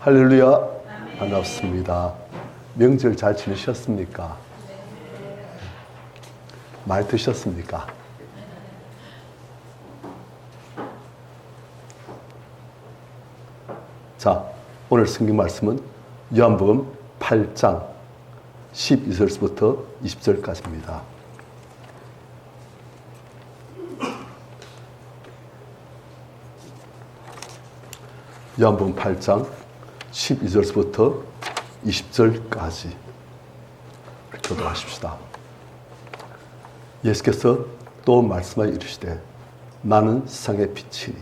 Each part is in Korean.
할렐루야. 반갑습니다. 명절 잘 지내셨습니까? 많이 드셨습니까? 자, 오늘 성경 말씀은 요한복음 8장 12절부터 20절까지입니다. 요한복음 8장 12절부터 20절까지 교도하십시다. 예수께서 또 말씀하여 이르시되 나는 세상의 빛이니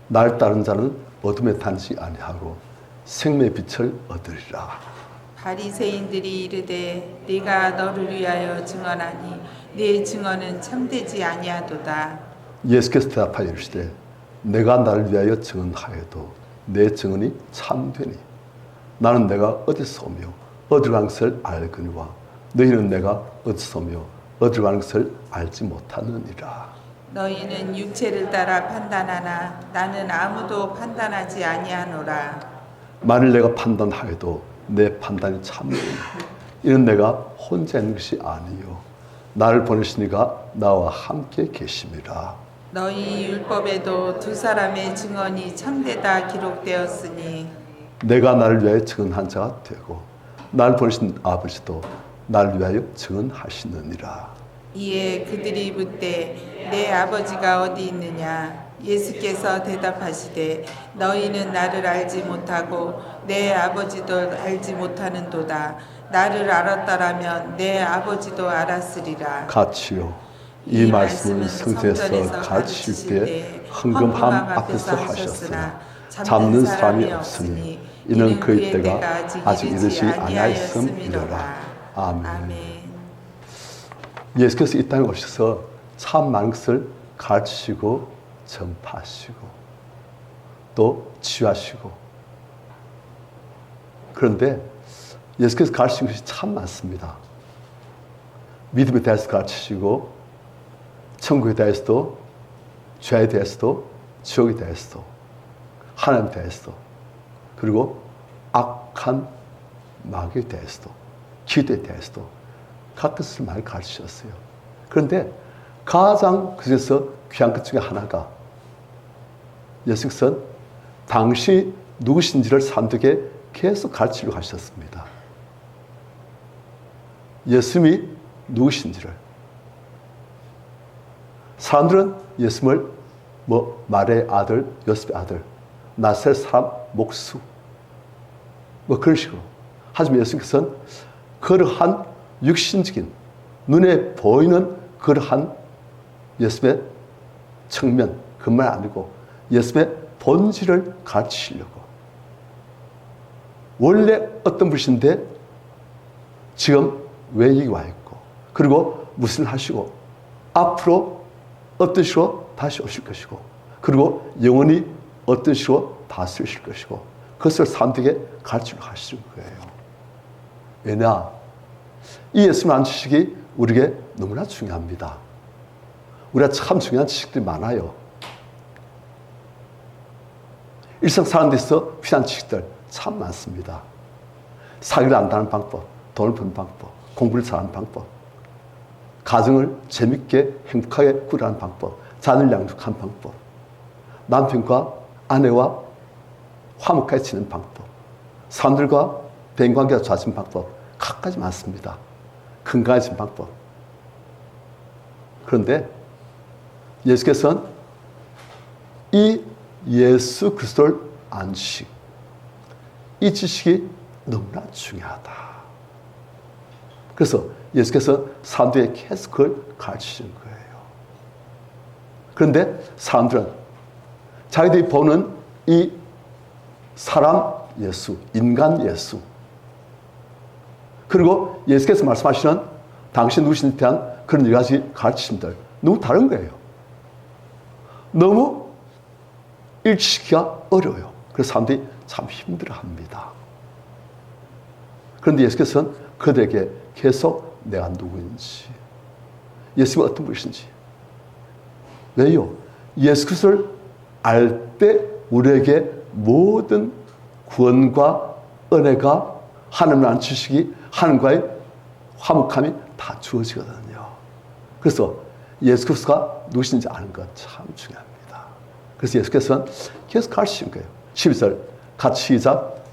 날 따른 자는 어둠에 다니지 아니하고 생명의 빛을 얻으리라. 바리새인들이 이르되 네가 너를 위하여 증언하니 네 증언은 참되지 아니하도다. 예수께서 대답하여 이르시되 내가 나를 위하여 증언하여도 내 증언이 참되니 나는 내가 어디서 오며 어디로 가는 것을 알거니와 너희는 내가 어디서 오며 어디로 가는 것을 알지 못하느니라. 너희는 육체를 따라 판단하나 나는 아무도 판단하지 아니하노라. 만일 내가 판단하여도 내 판단이 참되니 이는 내가 혼자 있는 것이 아니요 나를 보내시니가 나와 함께 계심이라. 너희 율법에도 두 사람의 증언이 참되다 기록되었으니 내가 나를 위하여 증언한 자가 되고 나를 보내신 아버지도 나를 위하여 증언하시느니라. 이에 그들이 묻되 내 아버지가 어디 있느냐. 예수께서 대답하시되 너희는 나를 알지 못하고 내 아버지도 알지 못하는도다. 나를 알았다라면 내 아버지도 알았으리라. 같이요. 이 말씀은 성전에서 가르치실 때 헌금함 앞에서 하셨으나 잡는 사람이 없으니 이는 그의 때가 아직 이르지 아니하였음이로라. 아멘. 예수께서 이 땅에 오셔서 참 많은 것을 가르치시고 전파하시고 또 치유하시고, 그런데 예수께서 가르치신 것이 참 많습니다. 믿음에 대해서 가르치시고 천국에 대해서도 죄에 대해서도 지옥에 대해서도 하나님에 대해서도 그리고 악한 마귀에 대해서도 기도에 대해서도 각것을 많이 가르치셨어요. 그런데 가장 그중에서 귀한 것 중에 하나가 예수께서는 당신이 누구신지를 사람들에게 계속 가르치려고 하셨습니다. 예수님이 누구신지를. 사람들은 예수님을 말의 아들, 요셉의 아들, 나사렛 사람 목수 그런 식으로. 하지만 예수님께서는 그러한 육신적인 눈에 보이는 그러한 예수님의 측면, 그만 아니고 예수님의 본질을 가르치시려고. 원래 어떤 분이신데 지금 왜 여기 와 있고, 그리고 무슨 일 하시고, 앞으로 어떤 식으로 다시 오실 것이고, 그리고 영원히 어떤 식으로 다스리실 것이고, 그것을 사람들에게 가르치려고 하시는 거예요. 왜냐? 이 예수님 안 지식이 우리에게 너무나 중요합니다. 우리가 참 중요한 지식들이 많아요. 일상 사람들에서 필요한 지식들 참 많습니다. 사기를 안다는 방법, 돈을 버는 방법, 공부를 잘하는 방법, 가정을 재밌게 행복하게 꾸려가는 방법, 자녀를 양육하는 방법, 남편과 아내와 화목하게 지내는 방법, 사람들과 대인관계가 좋아지는 방법, 각가지 많습니다. 건강해진 방법. 그런데 예수께서는 이 예수 그리스도를 아는 지식, 이 지식이 너무나 중요하다. 그래서 예수께서 사람들에게 계속 그걸 가르치시는 거예요. 그런데 사람들은 자기들이 보는 이 사람 예수, 인간 예수, 그리고 예수께서 말씀하시는 당신 누구신지에 대한 그런 여러 가지 가르치심들 너무 다른 거예요. 너무 일치시키기가 어려워요. 그래서 사람들이 참 힘들어합니다. 그런데 예수께서는 그들에게 계속 내가 누구인지, 예수님이 어떤 분이신지. 왜요? 예수 그리스도를 알 때 우리에게 모든 구원과 은혜가 하나님을 아는 지식이 하나님과의 화목함이 다 주어지거든요. 그래서 예수 그리스도가 누구신지 아는 것 참 중요합니다. 그래서 예수께서는 계속 가르치신 거예요. 12절 같이 시작.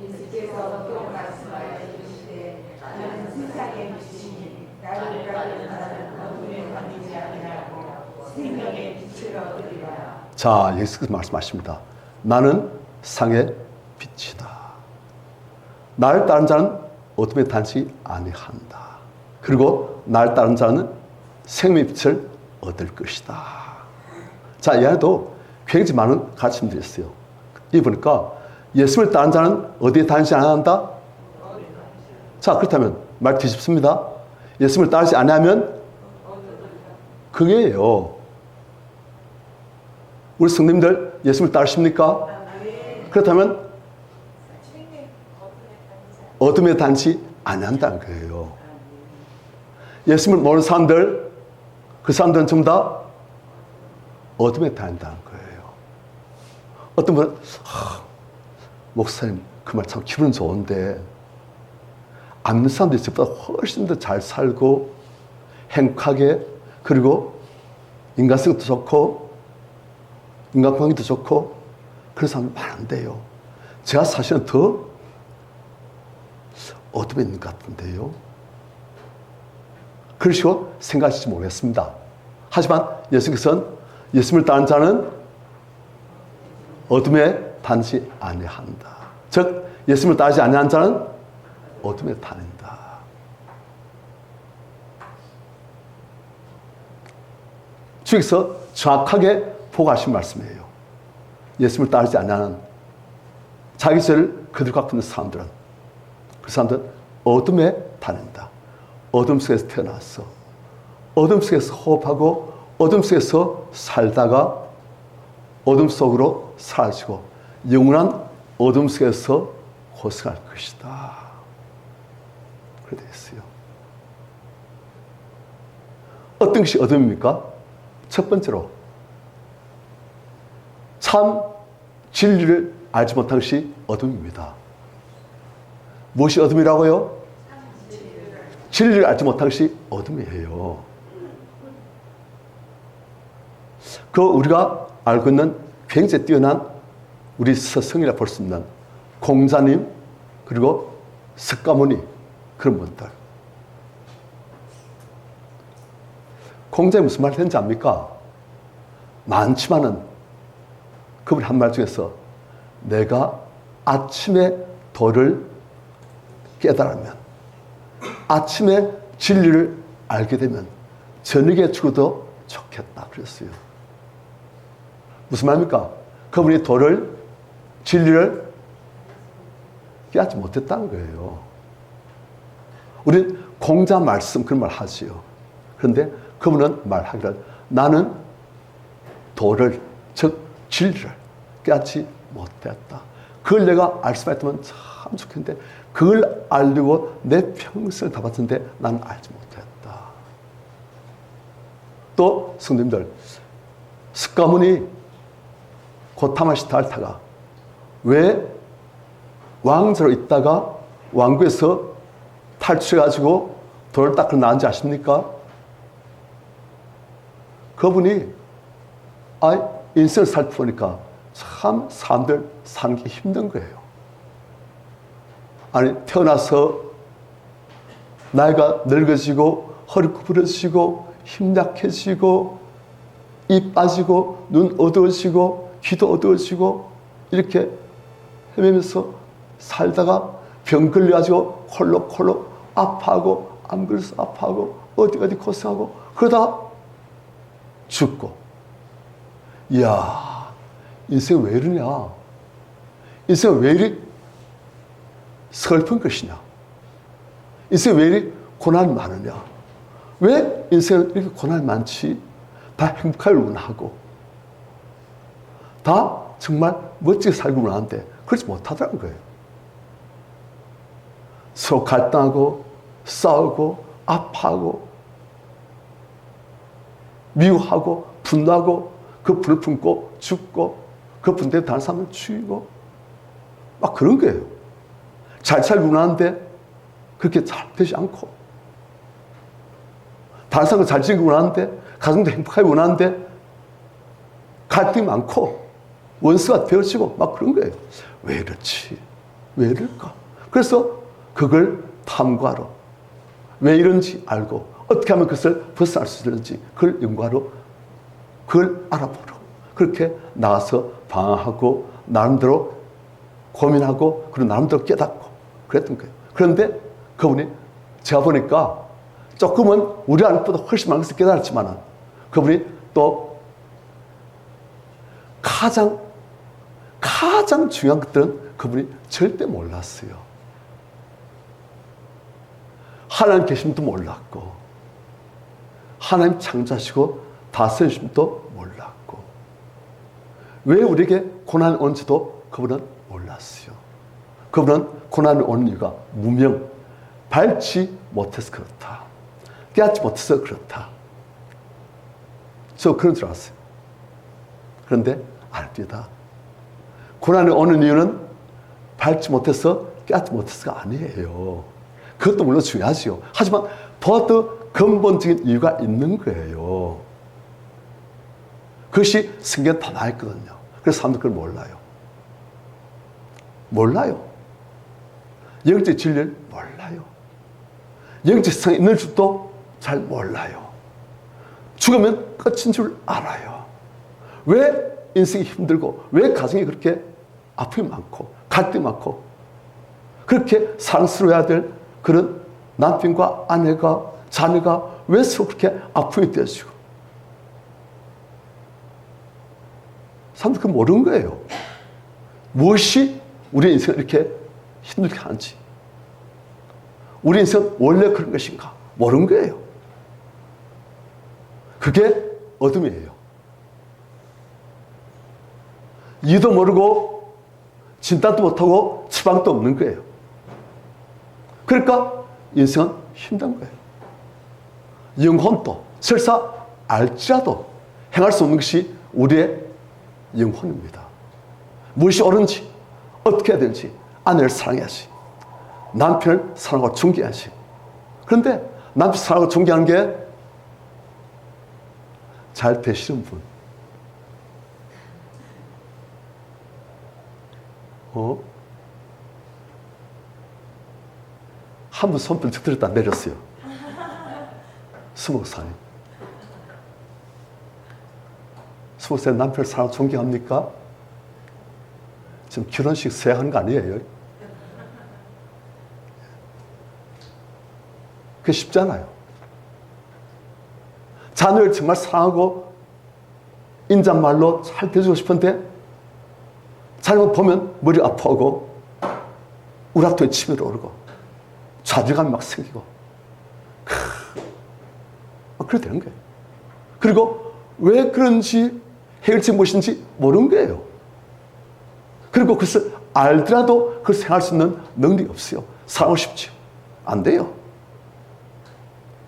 예수께서 또 말씀하여 이르시되 나는 세상에 미치니 나를 따르는 자는 어둠에 다니지 아니하고 생명의 빛을 얻으리라. 자, 예수께서 말씀하십니다. 나는 상의 빛이다. 나를 따르는 자는 어둠에 다니지 아니한다. 그리고 나를 따르는 자는 생명의 빛을 얻을 것이다. 자, 이 안에도 굉장히 많은 가르침들이 있어요. 이 보니까 예수를 따르는 자는 어디에 다니지 않는다? 자, 그렇다면 말 뒤집습니다. 예수를 따르지 않으면 그게요. 우리 성도님들 예수를 따르십니까? 그렇다면 어둠에 다니지 않는다는 거예요. 예수를 모르는 사람들, 그 사람들은 전부 다 어둠에 다닌다는 거예요. 어떤 분은 목사님 그 말 참 기분 좋은데 안 믿는 사람들이 저보다 훨씬 더 잘 살고 행복하게, 그리고 인간성도 좋고 인간관계도 좋고 그런 사람이 많은데요. 제가 사실은 더 어둠에 있는 것 같은데요. 그러시고 생각하실지 모르겠습니다. 하지만 예수께서는 예수를 따르는 자는 어둠에 다니지 아니한다. 즉 예수를 따르지 아니한 자는 어둠에 다닌다. 주께서 정확하게 보고하신 말씀이에요. 예수를 따르지 아니하는 자기 죄를 그들 갖고 있는 사람들은, 그 사람들은 어둠에 다닌다. 어둠 속에서 태어났어. 어둠 속에서 호흡하고 어둠 속에서 살다가 어둠 속으로 사라지고 영원한 어둠 속에서 고생할 것이다. 그렇게 되어 있어요. 어떤 것이 어둠입니까? 첫 번째로 참 진리를 알지 못한 것이 어둠입니다. 무엇이 어둠이라고요? 진리를 알지 못한 것이 어둠이에요. 그 우리가 알고 있는 굉장히 뛰어난 우리 스승이라 볼 수 있는 공자님, 그리고 석가모니, 그런 분들. 공자님 무슨 말 했는지 압니까? 많지만은 그분이 한 말 중에서 내가 아침에 도를 깨달으면, 아침에 진리를 알게 되면 저녁에 죽어도 좋겠다 그랬어요. 무슨 말입니까? 그분이 도를, 진리를 깨닫지 못했다는 거예요. 우리는 공자 말씀 그런 말 하지요. 그런데 그분은 말하기를 나는 도를, 즉 진리를 깨닫지 못했다. 그걸 내가 알 수만 있다면 참 좋겠는데 그걸 알려고 내 평생을 다 바쳤는데 나는 알지 못했다. 또 성도님들, 석가모니 고타마시타 알타가 왜 왕자로 있다가 왕국에서 탈출해가지고 돌을 닦으러 나온지 아십니까? 그분이 인생을 살펴보니까 참 사람들 사는 게 힘든 거예요. 아니, 태어나서 나이가 늙어지고 허리 구부러지고 힘 약해지고 입 빠지고 눈 어두워지고 귀도 어두워지고 이렇게 헤매면서 살다가 병 걸려가지고 콜록콜록 아파하고 암 걸려서 아파하고 어디 고생하고 그러다 죽고. 이야, 인생 왜 이러냐? 인생 왜 이리 슬픈 것이냐? 인생 왜 이리 고난 많으냐? 왜 인생은 이렇게 고난 많지? 다 행복하기를 원하고 다 정말 멋지게 살기를 원하는데 그렇지 못하더라는 거예요. 서로 갈등하고 싸우고 아파하고 미워하고 분노하고 그 불을 품고 죽고 그 분대에 다른 사람을 죽이고 막 그런 거예요. 잘 살고 원하는데 그렇게 잘 되지 않고, 다른 사람과 잘 지내고 원하는데, 가정도 행복하게 원하는데 갈등이 많고 원수가 되어지고 막 그런 거예요. 왜 이렇지? 왜 이럴까? 그래서 그걸 탐구하러, 왜 이런지 알고 어떻게 하면 그것을 벗어날 수 있는지 그걸 연구하러, 그걸 알아보러 그렇게 나가서 방황하고 나름대로 고민하고 그리고 나름대로 깨닫고 그랬던 거예요. 그런데 그분이 제가 보니까 조금은 우리 안보다 훨씬 많은 것을 깨달았지만 그분이 또 가장 중요한 것들은 그분이 절대 몰랐어요. 하나님 계심도 몰랐고 하나님 창조하시고 다스리심도 몰랐고 왜 우리에게 고난이 오는지도 그분은 몰랐어요. 그분은 고난이 오는 이유가 무명, 밟지 못해서 그렇다, 깨닫지 못해서 그렇다. 저 그런 줄 알았어요. 그런데 알피다. 고난이 오는 이유는 밟지 못해서 깨닫지 못해서가 아니에요. 그것도 물론 중요하지요. 하지만 더 근본적인 이유가 있는 거예요. 그것이 성경에 다 나와 있거든요. 그래서 사람들 그걸 몰라요. 몰라요. 영적 진리를 몰라요. 영적 세상에 있는 줄도 잘 몰라요. 죽으면 끝인 줄 알아요. 왜 인생이 힘들고 왜 가정이 그렇게 아픔이 많고 갈등이 많고 그렇게 사랑스러워야 될 그런 남편과 아내가 자녀가 왜 서로 그렇게 아픔이 되어지고 사람들 그거 모르는 거예요. 무엇이 우리 인생을 이렇게 힘들게 하는지, 우리 인생은 원래 그런 것인가 모르는 거예요. 그게 어둠이에요. 이유도 모르고 진단도 못하고 처방도 없는 거예요. 그러니까 인생은 힘든 거예요. 영혼도 설사 알지라도 행할 수 없는 것이 우리의 영혼입니다. 무엇이 옳은지 어떻게 해야 되는지, 아내를 사랑해야지, 남편을 사랑하고 존경해야지. 그런데 남편 사랑하고 존경하는 게 잘 되시는 분, 한 분 손을 툭 들었다 내렸어요. 20살. 20살 남편을 사랑하고 존경합니까? 지금 결혼식 서약하는 거 아니에요? 그게 쉽잖아요. 자녀를 정말 사랑하고 인자말로 잘 대주고 싶은데 잘못 보면 머리 아파하고 우라통에 치밀어 오르고 좌절감이 막 생기고 그렇게 되는 거예요. 그리고 왜 그런지 해결책이 무엇인지 모르는 거예요. 그리고 그것을 알더라도 그걸 생각할 수 있는 능력이 없어요. 사랑하고 싶지요. 안 돼요.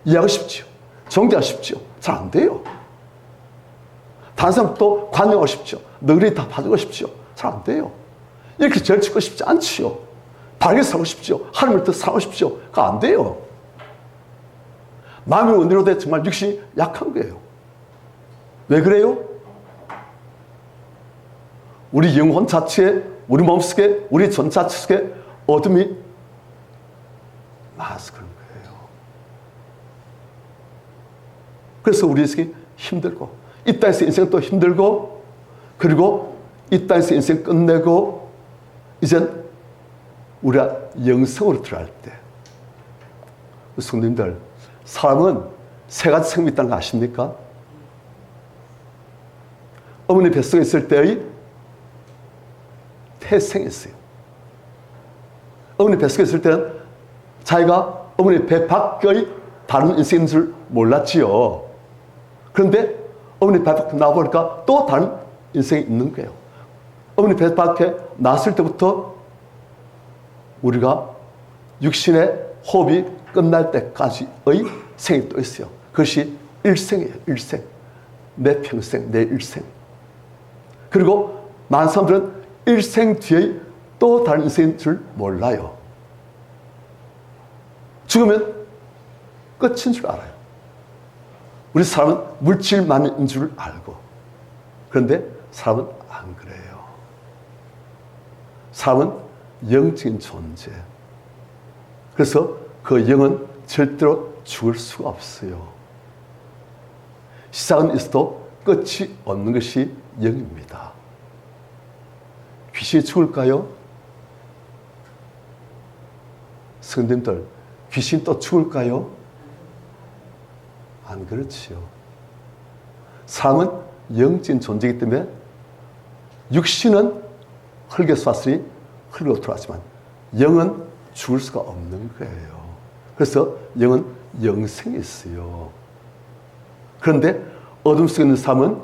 이해하고 싶지요. 존경하고 싶지요. 잘 안 돼요. 다른 사람도 관여하고 싶지요. 너희들이 다 봐주고 싶지요. 잘 안 돼요. 이렇게 죄를 짓고 싶지 않지요. 바르게 살고 싶지요. 하나님을 더 사랑하고 싶지요. 그거 안 돼요. 마음의 원리로 돼 정말 육신이 약한 거예요. 왜 그래요? 우리 영혼 자체에, 우리 몸속에, 우리 전 자체 속에 어둠이 많아서 그런 거예요. 그래서 우리 인생이 힘들고, 이 땅에서 인생 또 힘들고, 그리고 이 땅에서 인생 끝내고, 이젠 우리가 영성으로 들어갈 때, 성도님들, 사람은 세 가지 생명이 있다는 거 아십니까? 어머니 뱃속에 있을 때의 태생이 있어요. 어머니 뱃속에 있을 때는 자기가 어머니 배 밖의 다른 인생인 줄 몰랐지요. 그런데 어머니 배 밖에 나와보니까 또 다른 인생이 있는 거예요. 어머니 배 밖에 나왔을 때부터 우리가 육신의 호흡이 끝날 때까지의 생이 또 있어요. 그것이 일생이에요. 일생. 내 평생, 내 일생. 그리고 많은 사람들은 일생 뒤의 또 다른 인생인 줄 몰라요. 죽으면 끝인 줄 알아요. 우리 사람은 물질만인 줄 알고. 그런데 사람은 안 그래요. 사람은 영적인 존재. 그래서 그 영은 절대로 죽을 수가 없어요. 시작은 있어도 끝이 없는 것이 영입니다. 귀신이 죽을까요? 성도님들, 귀신이 또 죽을까요? 안 그렇지요. 사람은 영적인 존재이기 때문에 육신은 흙에 쐈으니 흙으로 돌아왔지만 영은 죽을 수가 없는 거예요. 그래서 영은 영생이 있어요. 그런데 어둠 속에 있는 사람은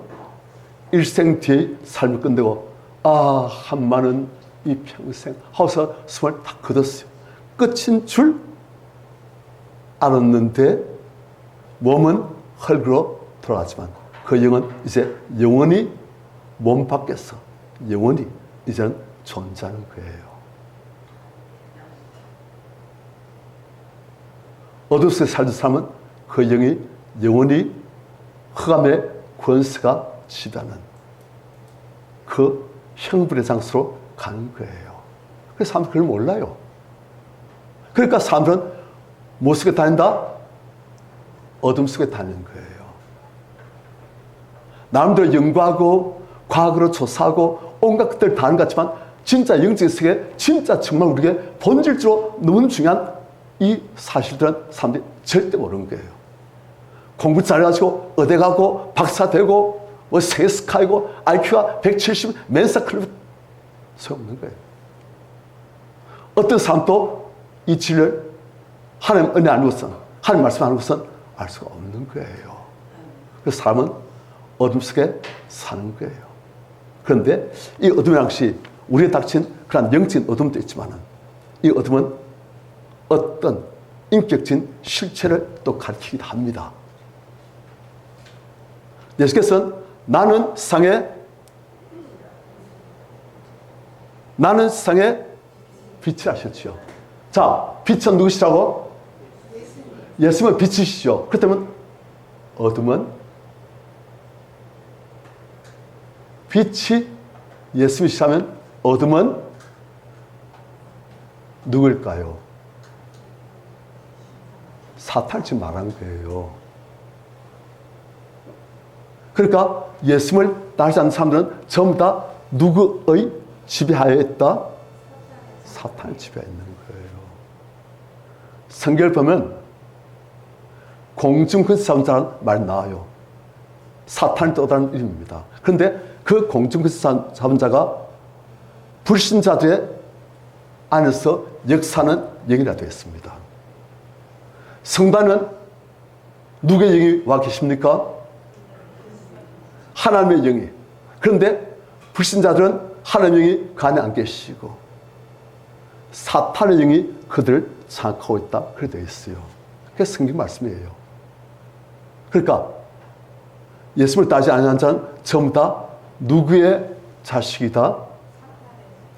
일생 뒤에 삶을 끝내고 한마는 이 평생 하고서 숨을 다 거뒀어요. 끝인 줄 알았는데 몸은 흙으로 돌아가지만 그 영은 이제 영원히 몸 밖에서 영원히 이제는 존재하는 거예요. 어둠 속에 살던 사람은 그 영이 영원히 흑암의 권세가 지다는 그 형벌의 장소로 가는 거예요. 그래서 사람들은 그걸 몰라요. 그러니까 사람들은 뭐 속에 다닌다? 어둠 속에 다니는 거예요. 나름대로 연구하고 과학으로 조사하고 온갖 것들을 다 하는 것 같지만 진짜 영적인 세계, 진짜 정말 우리에게 본질적으로 너무 중요한 이 사실들은 사람들이 절대 모르는 거예요. 공부 잘해가지고 의대 가고 박사 되고 뭐 세계 스카이고 IQ가 170 멘사 클럽 소용없는 거예요. 어떤 사람도 이 진리를 하나님 은혜 안 주고선 하나님 말씀 안 주고선 알 수가 없는 거예요. 그래서 사람은 어둠 속에 사는 거예요. 그런데 이 어둠이라는 것이 우리에 닥친 그런 영적인 어둠도 있지만은 이 어둠은 어떤 인격적인 실체를 또 가리키기도 합니다. 예수께서는 나는 세상의 빛이라 하셨죠. 자, 빛은 누구시라고? 예수님은 빛이시죠. 그렇다면 어둠은? 빛이 예수님이시라면 어둠은 누구일까요? 사탄을 지금 말하는 거예요. 그러니까 예수님을 따르지 않는 사람들은 전부 다 누구의 지배하에 있다? 사탄의 지배에 있는 거예요. 성경을 보면 공중근사자라는 말이 나와요. 사탄이 또 다른 이름입니다. 그런데 그 공중근사자가 불신자들의 안에서 역사는 영이라 되어 있습니다. 성단은 누구의 영이 와 계십니까? 하나님의 영이. 그런데 불신자들은 하나님의 영이 그 안에 안 계시고 사탄의 영이 그들을 장악하고 있다. 그렇게 되어 있어요. 그게 성경 말씀이에요. 그러니까 예수님을 따르지 않는 자는 전부 다 누구의 자식이다?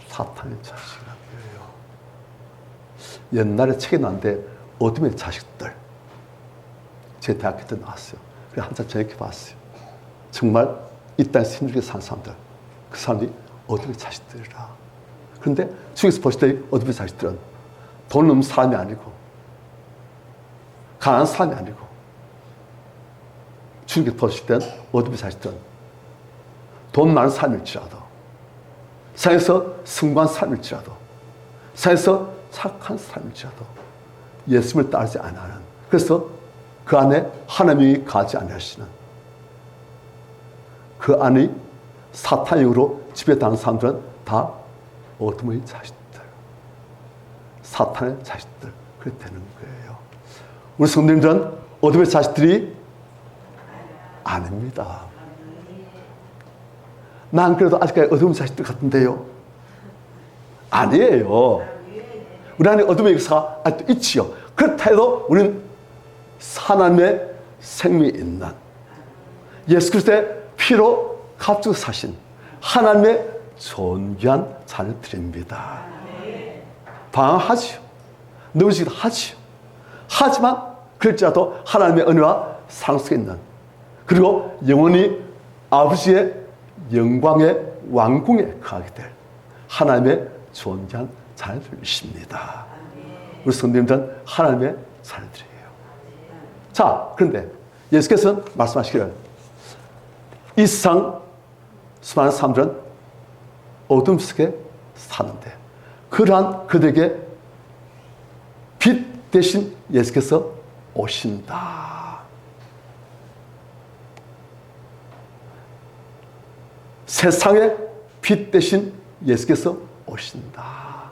사탄의 자식이라는 거예요. 옛날에 책이 났는데 어둠의 자식들. 제 대학교 때 나왔어요. 그래서 한참 저녁에 봤어요. 정말 이 땅에서 힘들게 사는 사람들. 그 사람들이 어둠의 자식들이라. 그런데 주위에서 보실 때 어둠의 자식들은 돈 없는 사람이 아니고 가난한 사람이 아니고 주위에서 보실 때는 어둠의 자식들은 돈 많은 사람일지라도 세상에서 승부한 사람일지라도 세상에서 착한 사람일지라도 예수님을 따르지 않아하는, 그래서 그 안에 하나님이 가지 않으시는, 그 안에 사탄의 영으로 지배당한 사람들은 다 어둠의 자식들, 사탄의 자식들, 그렇게 되는 거예요. 우리 성도님들은 어둠의 자식들이 아닙니다. 난 그래도 아직까지 어둠의 자식들 같은데요. 아니에요. 우리 안에 어둠의 역사가 아직도 있지요. 그렇다 해도 우리는 하나님의 생명이 있는 예수 그리스도의 피로 값주고 사신 하나님의 존귀한 자녀들입니다. 방황하지요. 누구시기도 하지요. 하지만 그럴지라도 하나님의 은혜와 사랑 속에 있는, 그리고 영원히 아버지의 영광의 왕궁에 거하게 될 하나님의 존귀한 자녀들이십니다. 우리 성도님들은 하나님의 자녀들이에요. 자, 그런데 예수께서는 말씀하시기를 이 세상 수많은 사람들은 어둠 속에 사는데 그러한 그들에게 빛 대신 예수께서 오신다. 세상의 빛 대신 예수께서 오신다.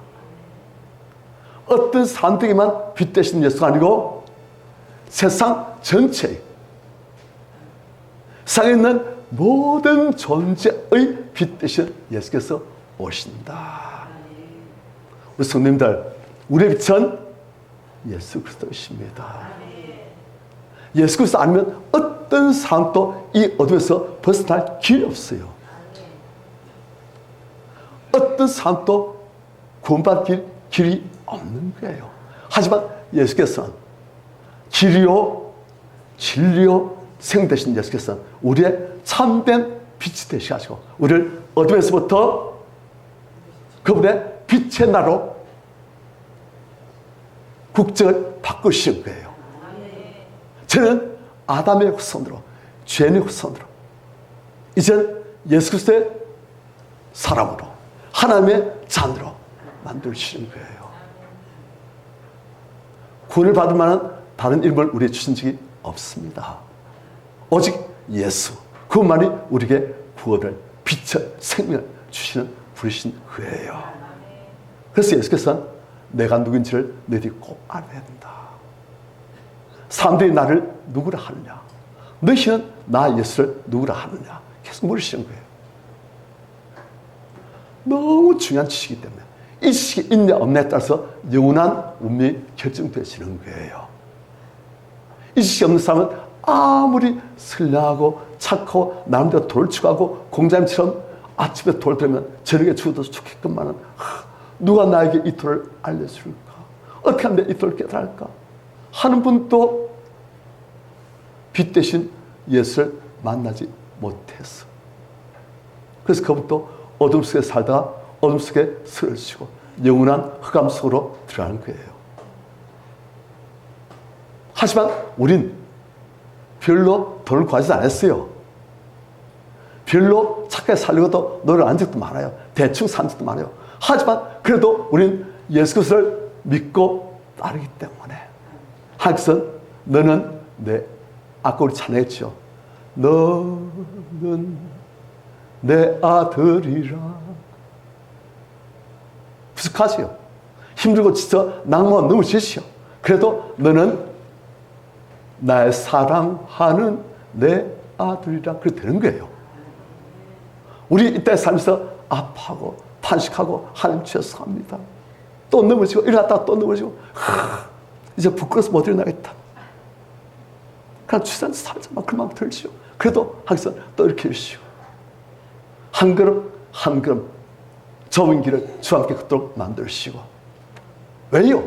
어떤 사람들에게만 빛 대신 예수가 아니고 세상 전체에, 세상에 있는 모든 존재의 빛 대신 예수께서 오신다. 우리 성도님들, 우리의 빛은 예수 그리스도이십니다. 예수 그리스도 아니면 어떤 사람도 이 어둠에서 벗어날 길이 없어요. 어떤 사람도 구원받을 길이 없는 거예요. 하지만 예수께서는 길이요 진리요 생 되신 예수께서는 우리의 참된 빛이 되셔가지고 우리를 어둠에서부터 그분의 빛의 나라로 국적을 바꾸시는 거예요. 저는 아담의 후손으로, 죄인의 후손으로, 이젠 예수 그리스도의 사람으로, 하나님의 자녀로 만드시는 거예요. 구원을 받을 만한 다른 이름을 우리에게 주신 적이 없습니다. 오직 예수, 그분만이 우리에게 구원을, 빛을, 생명을 주시는 분이신 거예요. 그래서 예수께서는 내가 누구인지를 너희들이 꼭 알아야 된다. 사람들이 나를 누구라 하느냐, 너희는 나 예수를 누구라 하느냐 계속 물으시는 거예요. 너무 중요한 지식이기 때문에 이 지식이 있냐 없냐에 따라서 영원한 운명이 결정되어지는 거예요. 이 지식이 없는 사람은 아무리 선량하고 착하고 나름대로 돌을 추구하고 공자님처럼 아침에 돌 들면 저녁에 죽어도 좋겠건만은 누가 나에게 이 돌을 알려줄까? 어떻게 하면 이 돌을 깨달을까? 하는 분도 빛 대신 예수를 만나지 못했어. 그래서 그분도 어둠 속에 살다가 어둠 속에 쓰러지고 영원한 흑암 속으로 들어가는 거예요. 하지만 우린 별로 돈을 구하지 않았어요. 별로 착하게 살려고도 노력을 한 적도 많아요. 대충 산 적도 많아요. 하지만 그래도 우린 예수 그리스도를 믿고 따르기 때문에 하나님께서는 너는 아까 우리 찬양했죠. 너는 내 아들이라. 부족하지요. 힘들고 지쳐 낭만 너무 지시오. 그래도 너는 나의 사랑하는 내 아들이라. 그렇게 되는 거예요. 우리 이때 살면서 아파하고 탄식하고 하나님 죄송합니다. 또 넘어지고 일어났다가 또 넘어지고 이제 부끄러워서 못 일어나겠다. 그냥 주선 살자만 그만 들지요. 그래도 항상 또 이렇게 해주시오. 한 걸음 한 걸음 좁은 길을 주와 함께 걷도록 만드시고. 왜요?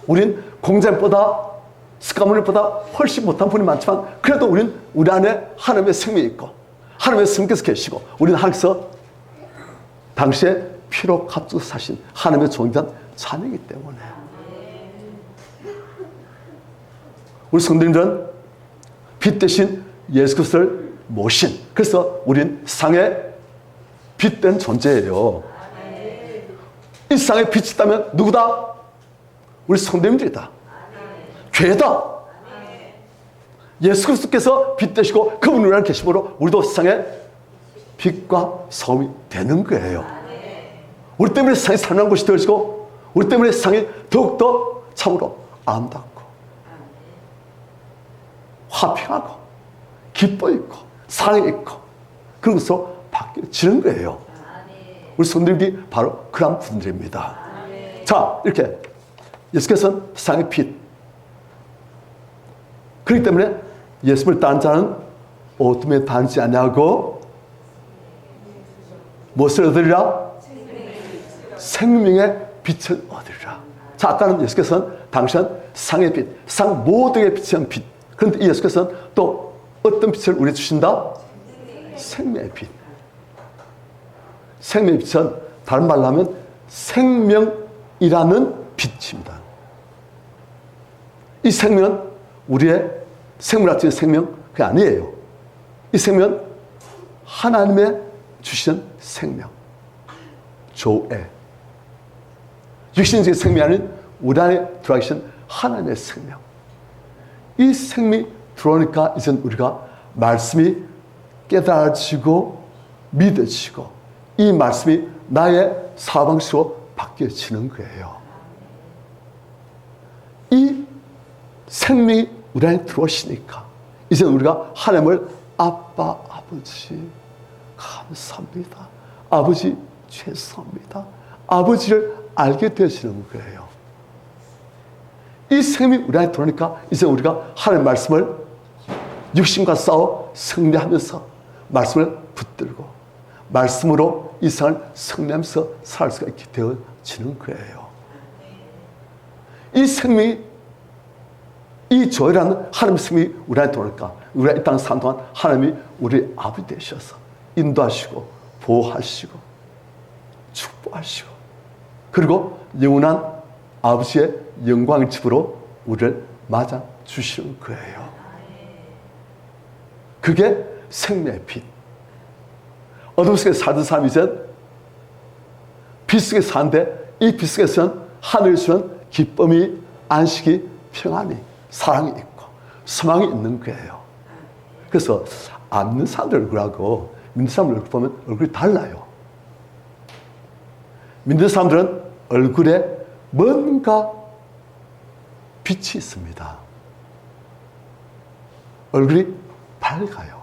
우린 공자님보다 스가모니보다 훨씬 못한 분이 많지만 그래도 우린 우리 안에 하나님의 생명이 있고 하나님의 성께서 계시고 우리는 하나님께서 당시에 피로 값주고 사신 하나님의 존귀한 자녀이기 때문에 우리 성도님들은 빛 대신 예수 그리스도를 모신, 그래서 우린 세상에 빛된 존재예요. 이 세상에 빛이 있다면 누구다? 우리 성도님들이다. 교회다. 예수 그리스도께서 빛 되시고 그분 우리 안에 계심으로 우리도 세상에 빛과 소음이 되는 거예요. 우리 때문에 세상이 살만한 곳이 되어지고 우리 때문에 세상이 더욱더 참으로 아름답고 화평하고 기뻐 있고 사랑이 있고 그런 것으로 바뀌어지는 거예요. 우리 성도들이 바로 그런 분들입니다. 자, 이렇게 예수께서는 세상의 빛. 그렇기 때문에 예수를 따르는 자는 어둠에 다니지 아니하고 무엇을 얻으리라? 생명의 빛을 얻으리라. 자, 아까는 예수께서는 당신은 상의 빛, 상 모두의 빛이란 빛. 그런데 이 예수께서는 또 어떤 빛을 우리에게 주신다? 생명의 빛. 생명의 빛은 다른 말로 하면 생명이라는 빛입니다. 이 생명은 우리의 생물학적인 생명 그게 아니에요. 이 생명은 하나님의 주시는 생명, 조애. 육신적인 생명이 아닌 우리 안에 들어와 계신 하나님의 생명. 이 생명이 들어오니까 이제 우리가 말씀이 깨달아지고 믿어지고 이 말씀이 나의 사방식으로 바뀌어지는 거예요. 이 생명이 우리 안에 들어오시니까 이제 우리가 하나님을 아빠, 아버지 감사합니다. 아버지 죄송합니다. 아버지를 알게 되시는 거예요. 이 생명이 우리 안에 들어오니까 이제 우리가 하나님의 말씀을 육신과 싸워 승리하면서 말씀을 붙들고 말씀으로 이 세상을 승리하면서 살 수가 있게 되어지는 거예요. 이 생명이 이 조회라는 하나님의 생명이 우리 안에 들어오니까 우리가 이 땅에 사는 동안 하나님이 우리 아버지 되셔서 인도하시고 보호하시고 축복하시고 그리고 영원한 아버지의 영광의 집으로 우리를 맞아 주시는 거예요. 그게 생명의 빛. 어둠 속에 살던 사람이 이제 빛 속에 사는데 이 빛 속에서는 하늘이 주는 기쁨이, 안식이, 평안이, 사랑이 있고 소망이 있는 거예요. 그래서 안 믿는 사람들 얼굴하고 믿는 사람들 얼굴 보면 얼굴이 달라요. 믿는 사람들은 얼굴에 뭔가 빛이 있습니다. 얼굴이 밝아요.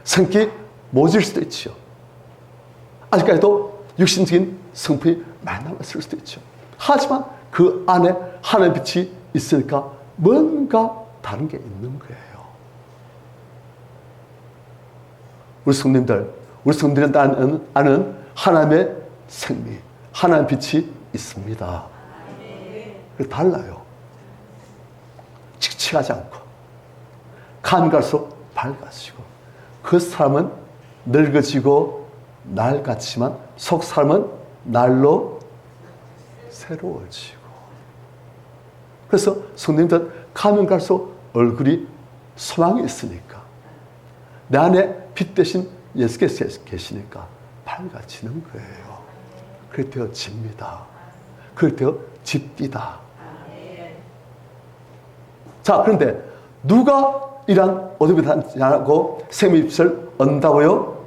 성격이 모질 수도 있죠. 아직까지도 육신적인 성품이 많이 남았을 수도 있죠. 하지만 그 안에 하나님의 빛이 있으니까 뭔가 다른 게 있는 거예요. 우리 성도들이 아는 하나님의 생명, 하나님의 빛이 있습니다. 달라요. 칙칙하지 않고 간 갈수록 밝아지고 그 사람은 늙어지고 낡았지만 속 사람은 날로 새로워지고 그래서 성도님들 가면 갈수록 얼굴이 소망이 있으니까 내 안에 빛 대신 예수께서 계시니까 밝아지는 거예요. 그렇게 되어집니다. 그렇게 되어집니다. 자, 그런데 누가 이런 어둠이 나고 생명의 빛을 얻는다고요?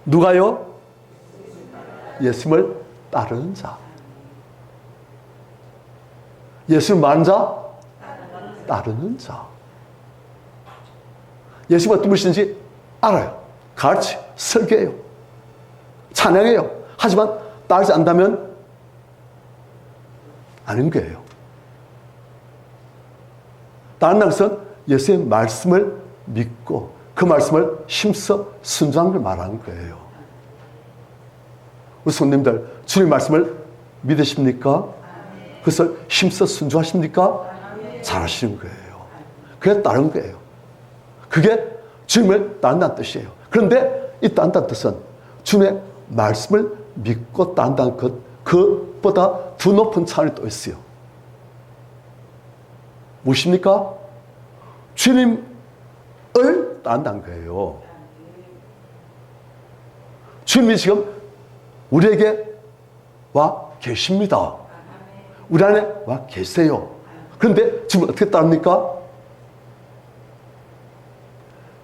누가요? 예수님을 따르는 자. 예수님 말하는 자? 따르는 자. 예수님이 어떤 분이신지 알아요. 가르치, 설교해요. 찬양해요. 하지만 따르지 않다면 아닌 거예요. 다른 것은 예수의 말씀을 믿고 그 말씀을 힘써 순종하는 걸 말하는 거예요. 우리 성도님들 주님 말씀을 믿으십니까? 그것을 힘써 순종하십니까? 잘하시는 거예요. 그게 다른 거예요. 그게 주님을 따른다는 뜻이에요. 그런데 이 따른다는 뜻은 주님의 말씀을 믿고 따른다는 것, 그것보다 더 높은 차원이 또 있어요. 무엇입니까? 주님을 따른다는 거예요. 주님이 지금 우리에게 와 계십니다. 우리 안에 와 계세요. 그런데 지금 어떻게 따릅니까?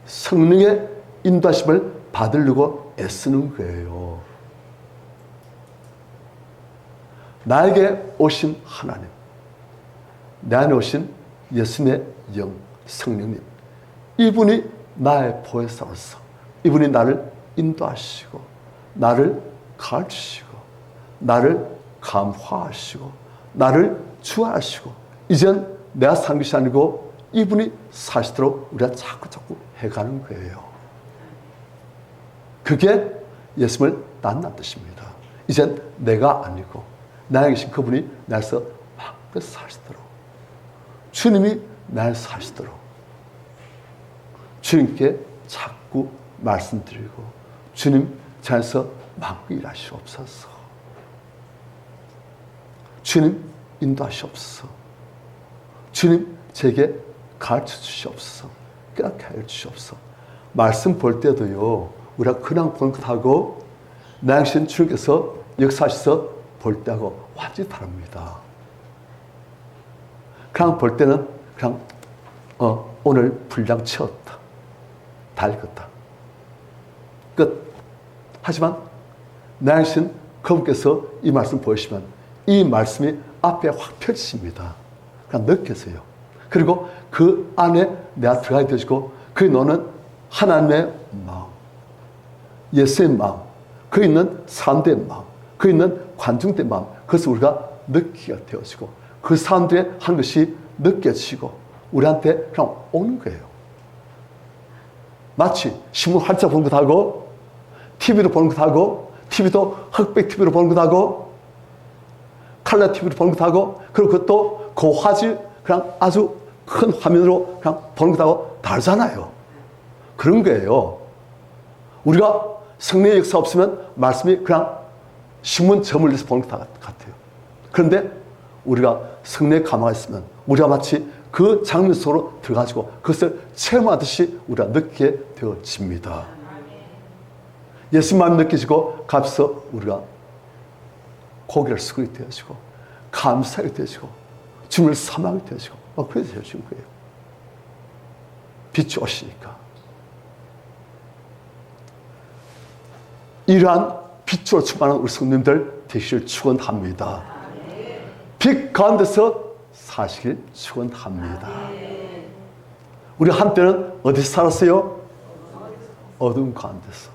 성령의 인도하심을 받으려고 애쓰는 거예요. 나에게 오신 하나님, 내 안에 오신 예수님의 영, 성령님, 이분이 나의 보혜사로서 이분이 나를 인도하시고 나를 가르치시고 나를 감화하시고 나를 주화하시고 이젠 내가 산 것이 아니고 이분이 사시도록 우리가 자꾸 해가는 거예요. 그게 예수님을 닮는 뜻입니다. 이젠 내가 아니고 나에 계신 그분이 나에서 막 사시도록, 주님이 나를 사시도록 주님께 자꾸 말씀드리고, 주님 자에서 마음껏 일하시옵소서. 주님 인도하시옵소서. 주님 제게 가르쳐 주시옵소서. 깨닫게 하여 주시옵소서. 말씀 볼 때도요, 우리가 그냥 보는 것하고 나신 주님께서 역사하셔서 볼 때하고 완전히 다릅니다. 그냥 볼 때는 그냥 오늘 분량 채웠다, 다 읽었다, 끝. 하지만 나신 그분께서 이 말씀 보시면 이 말씀이 앞에 확 펼치십니다. 그냥 느껴져요. 그리고 그 안에 내가 들어가야 되시고, 그 너는 하나님의 마음, 예수의 마음, 그 있는 사람들의 마음, 그 있는 관중들의 마음, 그것을 우리가 느끼게 되어지고, 그 사람들의 한 것이 느껴지고 우리한테 그냥 오는 거예요. 마치 신문 활자 보는 것하고 TV로 보는 것하고, TV도 흑백 TV로 보는 것하고 칼라 TV로 보는 것하고, 그리고 그것도 고화질 그냥 아주 큰 화면으로 그냥 보는 것하고 다르잖아요. 그런 거예요. 우리가 성령의 역사 없으면 말씀이 그냥 신문 점을 내서 보는 것 같아요. 그런데 우리가 성령의 감화가 있으면 우리가 마치 그 장면 속으로 들어가지고 그것을 체험하듯이 우리가 느끼게 되어집니다. 예수 마음이 느껴지고 가서 우리가 고개를 숙이게 되어지고 감사하게 되어지고 주님을 사랑하게 되어지고 그렇게 되어진 거예요. 빛이 오시니까. 이러한 빛으로 충만한 우리 성도님들 되시길 축원합니다. 빛 가운데서 사시길 축원합니다. 우리 한때는 어디서 살았어요? 어둠 가운데서.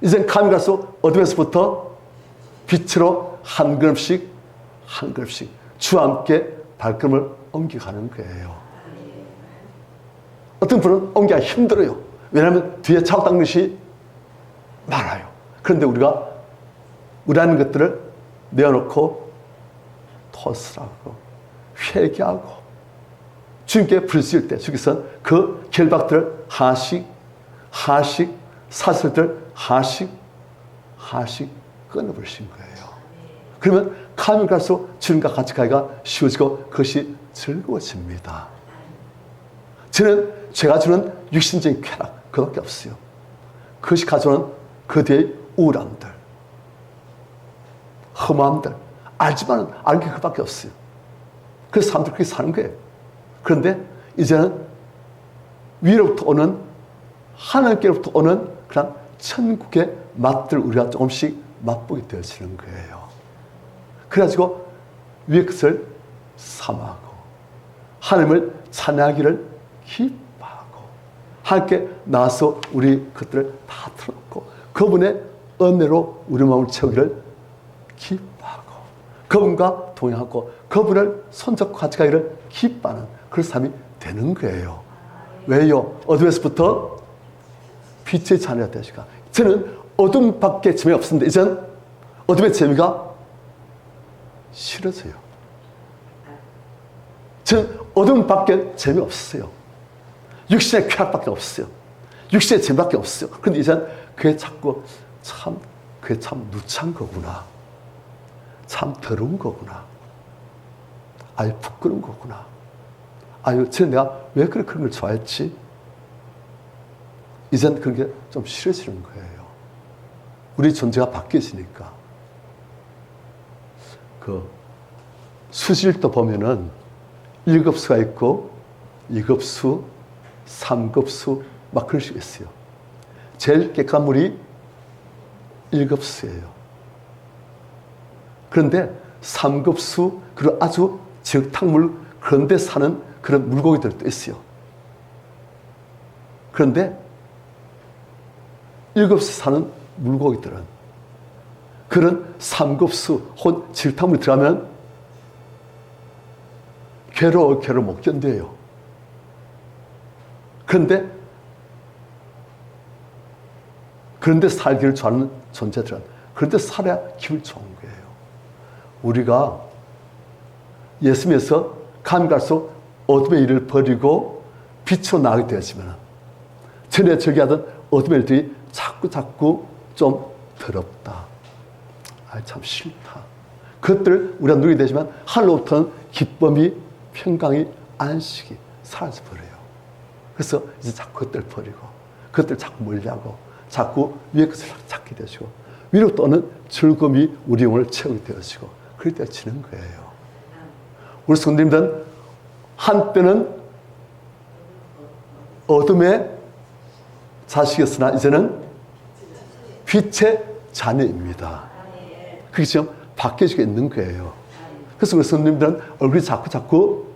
이젠 감이 가서 어둠에서부터 빛으로 한 걸음씩 한 걸음씩 주와 함께 발걸음을 옮겨가는 거예요. 어떤 분은 옮기기가 힘들어요. 왜냐하면 뒤에 차고 것이 많아요. 그런데 우리가 우리라는 것들을 내어놓고 토스하고 회개하고 주님께 부르실 때 주께서는 그 결박들을 하나씩 사슬들 하나씩 끊어버리신 거예요. 그러면 가면 갈수록 주님과 같이 가기가 쉬워지고 그것이 즐거워집니다. 저는 제가 주는 육신적인 쾌락 그것밖에 없어요. 그것이 가져오는 그 뒤의 우울함들, 험함들, 알지만 알게 그밖에 없어요. 그래서 사람들이 그렇게 사는 거예요. 그런데 이제는 위로부터 오는, 하나님께로부터 오는 그런 천국의 맛들을 우리가 조금씩 맛보게 되어지는 거예요. 그래가지고 위의 것을 삼하고 하나님을 찬양하기를 기뻐하고 함께 나와서 우리 것들을 다 틀어놓고 그분의 은혜로 우리 마음을 채우기를 기뻐하고 그분과 동행하고 그분을 손잡고 같이 가기를 기뻐하는 그런 삶이 되는 거예요. 왜요? 어둠에서부터 빛의 자녀가 되시가. 저는 어둠밖에 재미가 없었는데 이젠 어둠의 재미가 싫어져요. 저는 어둠밖에 재미없어요. 육신의 쾌락밖에 없어요. 육신의 재미밖에 없어요. 그런데 이젠 그게 자꾸 그게 참 누찬 거구나. 참 더러운 거구나. 아유 부끄러운 거구나. 아유 저는 내가 왜 그런 걸 좋아했지? 이젠 그런 게 좀 싫어지는 거예요. 우리 존재가 바뀌어지니까. 그 수질도 보면은 1급수가 있고 2급수, 3급수 막 그런 식이 있어요. 제일 깨끗한 물이 1급수예요. 그런데 3급수 그리고 아주 적탕물 그런 데 사는 그런 물고기들도 있어요. 그런데 1급수 사는 물고기들은 그런 3급수 혹은 적탕물이 들어가면 괴로워 못 견뎌요. 그런데 살기를 좋아하는 존재들은 그런데 살아야 기분 좋은 거예요. 우리가 예수님에서 감히 갈수록 어둠의 일을 버리고 빛으로 나가게 되었지만 전에 저기 하던 어둠의 일들이 자꾸 좀 더럽다. 참 싫다. 그것들을 우리가 누리게 되지만 하늘로부터는 기쁨이, 평강이, 안식이 사라져버려요. 그래서 이제 자꾸 그것들을 버리고 그것들을 자꾸 멀리하고 자꾸 위의 것을 찾게 되시고 위로 떠는 즐거움이 우리 영혼을 채우게 되어지고 그럴 때 지는 거예요. 우리 성도님들은 한때는 어둠의 자식이었으나 이제는 빛의 자녀입니다. 그게 지금 바뀌어지고 있는 거예요. 그래서 우리 성도님들은 얼굴이 자꾸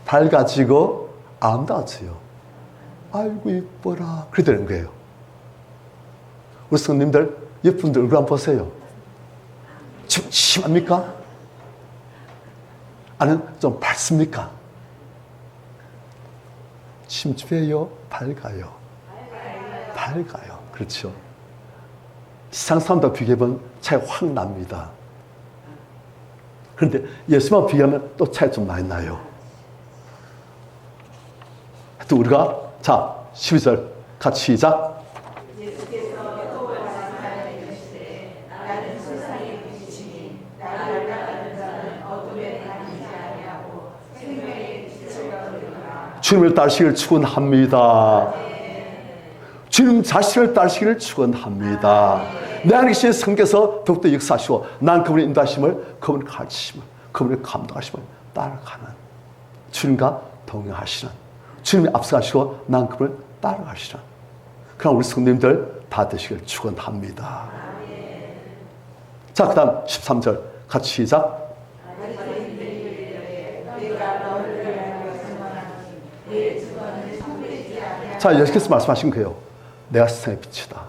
밝아지고 아름다워져요. 아이고 이뻐라 그렇게 되는 거예요. 우리 성도님들 예쁜들 얼굴 한번 보세요. 좀 심합니까? 아니면 좀 밝습니까? 침침해요? 밝아요? 밝아요. 그렇죠. 세상 사람과 비교해보면 차이 확 납니다. 그런데 예수만 비교하면 또 차이 좀 많이 나요. 또 우리가 자 12절 같이 시작. 주님을 따르시기를 축원합니다. 주님 자신을 따르시기를 축원합니다. 내 안에 계신 성께서 더욱더 역사하시고 난 그분의 인도하심을, 그분의 가르치심을, 그분의 감동하심을 따라가는 주님과 동행하시는 주님이 앞서가시고 난 그분을 따라가시는 그럼 우리 성도님들 다 되시기를 축원합니다. 자, 그 다음 13절 같이 시작. 자, 예수께서 말씀하신 거예요. 내가 세상의 빛이다.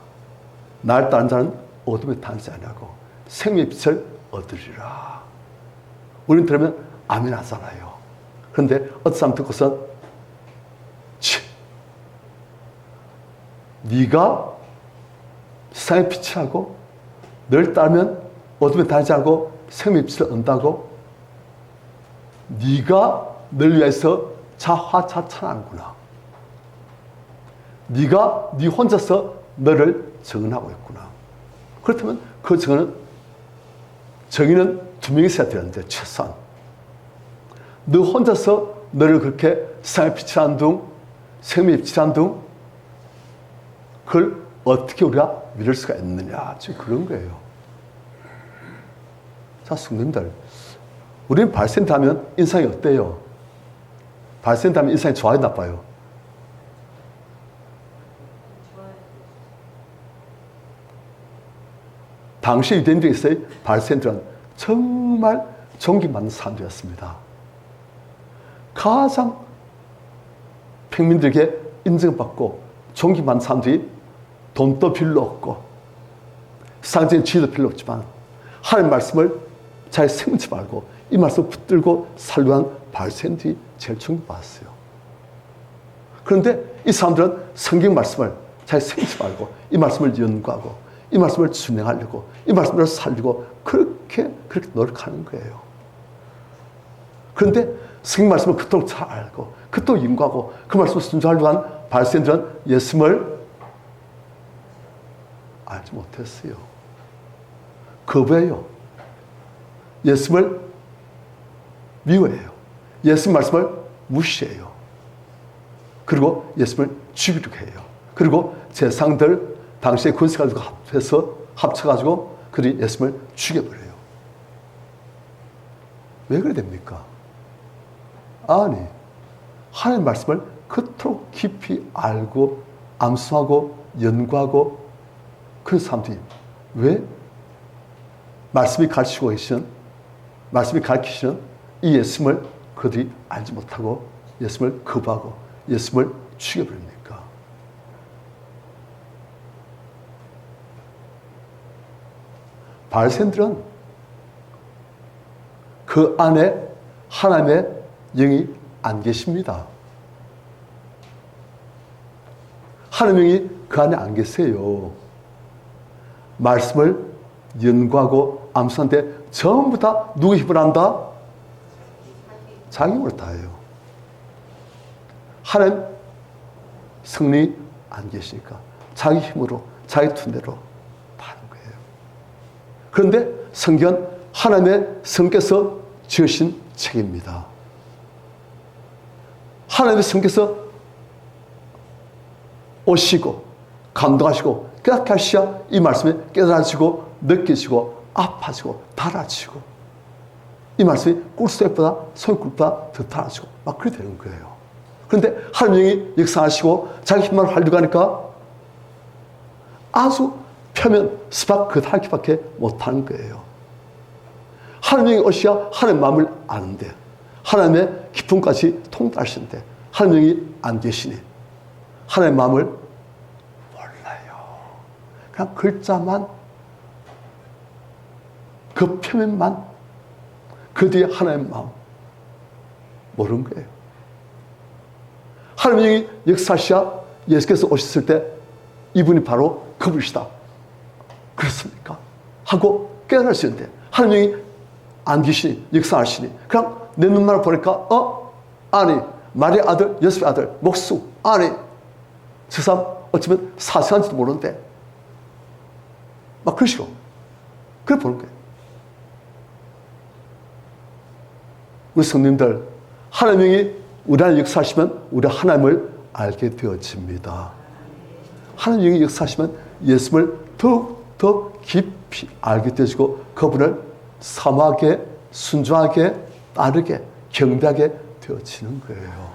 나를 따르는 자는 어둠에 다니지 아니하고 생명의 빛을 얻으리라. 우리는 들으면 아멘 하잖아요. 그런데 어떤 사람 듣고선 네가 세상의 빛이라고 널 따르면 어둠에 다니지 않고 생명의 빛을 얻는다고 네가 널 위해서 자화자찬하는구나. 네가 네 혼자서 너를 정의하고 있구나. 그렇다면 그 정의는 두 명이 있어야 되는데 최소한 너 혼자서 너를 그렇게 세상의 빛이라는 둥 생명의 빛이라는 둥 그걸 어떻게 우리가 믿을 수가 있느냐 지금 그런 거예요. 자, 성도님들 우리는 발센트 하면 인상이 어때요? 발센트 하면 인상이 좋아요 나빠요? 당시 유대인들에서의 발센트는 정말 존경받는 사람들이었습니다. 가장 평민들에게 인정받고 존경받는 사람들이 돈도 별로 없고 세상적인 지위도 별로 없지만 하나님의 말씀을 잘 생각지 말고 이 말씀을 붙들고 살려한 발센트들이 제일 존경받았어요. 그런데 이 사람들은 성경 말씀을 잘 생각지 말고 이 말씀을 연구하고 이 말씀을 준행하려고 이 말씀을 살리고 그렇게 노력하는 거예요. 그런데 성경 말씀을 그토록 잘 알고 그토록 연구하고 그 말씀을 순종하려고 한 바리새인들은 예수님을 알지 못했어요. 거부해요. 예수님을 미워해요. 예수님 말씀을 무시해요. 그리고 예수님을 죽이려고 해요. 그리고 제사장들 당시에 군사 가지고 합쳐가지고 그들이 예수님을 죽여버려요. 왜 그래 됩니까? 아니, 하나님의 말씀을 그토록 깊이 알고 암송하고 연구하고 그런 사람들이 왜 말씀이 가르치고 계시는 말씀이 가르치시는 이 예수님을 그들이 알지 못하고 예수님을 거부하고 예수님을 죽여버립니까? 바리새인들은 그 안에 하나님의 영이 안 계십니다. 하나님이 그 안에 안 계세요. 말씀을 연구하고 암송하는데 전부 다 누구 힘을 한다? 자기 힘을 다해요. 하나님 성령이 안 계시니까 자기 힘으로 자기 둔대로 다 하는 거예요. 그런데 성경은 하나님의 성께서 지으신 책입니다. 하나님의 성께서 오시고 감동하시고 깨닫게 하시야 이 말씀에 깨달아지고 느끼시고 아파지고 달아지고 이 말씀이 꿀수액보다 손꿀보다 더 달아지고 막 그렇게 되는 거예요. 그런데 하나님이 역사하시고 자기 힘만 활려고 하니까 아주 표면 스박 그 달기밖에 못하는 거예요. 하나님이 오시야 하나님의 마음을 아는데 하나님의 기쁨까지 통달하시는데 하나님이 안 계시니 하나님의 마음을 몰라요. 그냥 글자만 그 표면만 그 뒤에 하나님의 마음 모르는 거예요. 하나님이 역사하시야 예수께서 오셨을 때 이분이 바로 그분이시다. 그렇습니까? 하고 깨달으시는데 하나님이 안 계시니 역사하시니 그냥 내 눈만 보니까 아니 마리아 아들 요셉의 아들 목수 아니 저 사람 어쩌면 사생한지도 모르는데 막 그러시고 그래 보는 거예요. 우리 성님들 하나님이 우리 안에 역사하시면 우리 하나님을 알게 되어집니다. 하나님이 역사하시면 예수를 더욱 깊이 알게 되어지고 그분을 사모하게 순종하게 따르게 경배하게 되어지는 거예요.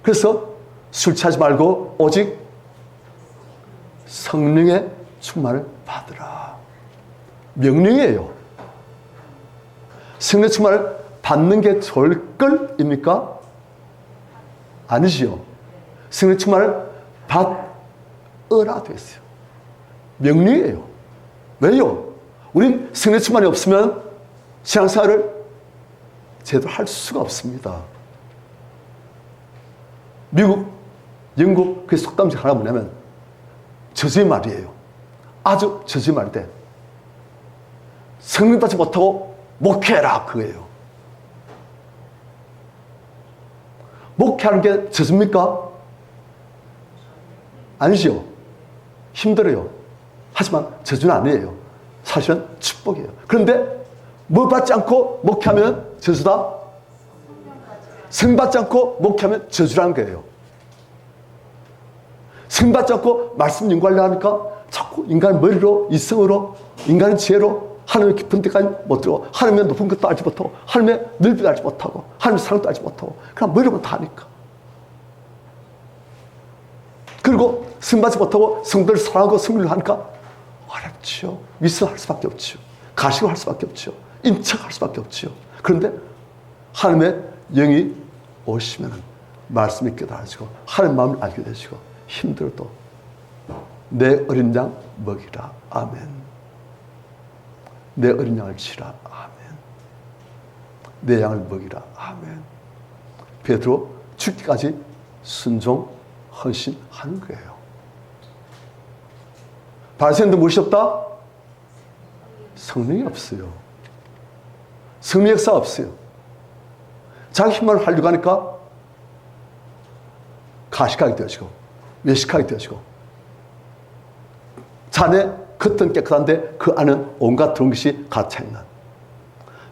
그래서 술 취하지 말고 오직 성령의 충만을 받으라. 명령이에요. 성령 충만을 받는 게 좋을 걸입니까? 아니지요. 성령 충만을 받으라 되어 있어요. 명령이에요. 왜요? 우린 성령 충만이 없으면 신앙생활을 제대로 할 수가 없습니다. 미국, 영국 그 속담 중 하나 뭐냐면 저주의 말이에요. 아주 저주의 말인데 성령 받지 못하고 목회해라 그거예요. 목회하는 게 저주입니까? 아니죠. 힘들어요. 하지만 저주는 아니에요. 사실은 축복이에요. 그런데 뭐 받지 않고 목회하면 저주다? 성 받지 않고 목회하면 저주라는 거예요. 성 받지 않고 말씀 연구하려고 하니까 자꾸 인간의 머리로 이성으로 인간의 지혜로 하나님의 깊은 데까지 못 들어가고 하나님의 높은 것도 알지 못하고 하나님의 넓이도 알지 못하고 하나님의 사랑도 알지 못하고 그냥 머리로만 다 하니까 그리고 성 받지 못하고 성도를 사랑하고 성리를 하니까 어렵지요. 위선할 수밖에 없지요. 가식을 할 수밖에 없지요. 인척할 수밖에 없지요. 그런데 하나님의 영이 오시면 말씀이 깨달아지고 하나님의 마음을 알게 되시고 힘들어도 내 어린 양 먹이라. 아멘. 내 어린 양을 치라. 아멘. 내 양을 먹이라. 아멘. 베드로 죽기까지 순종 헌신하는 거예요. 바리새인들 무엇이 없다? 성령이 없어요. 성령 역사 없어요. 자기 힘만 하려고 하니까 가식하게 되어지고 외식하게 되어지고 자네 겉은 깨끗한데 그 안은 온갖 더러운 것이 갇혀있는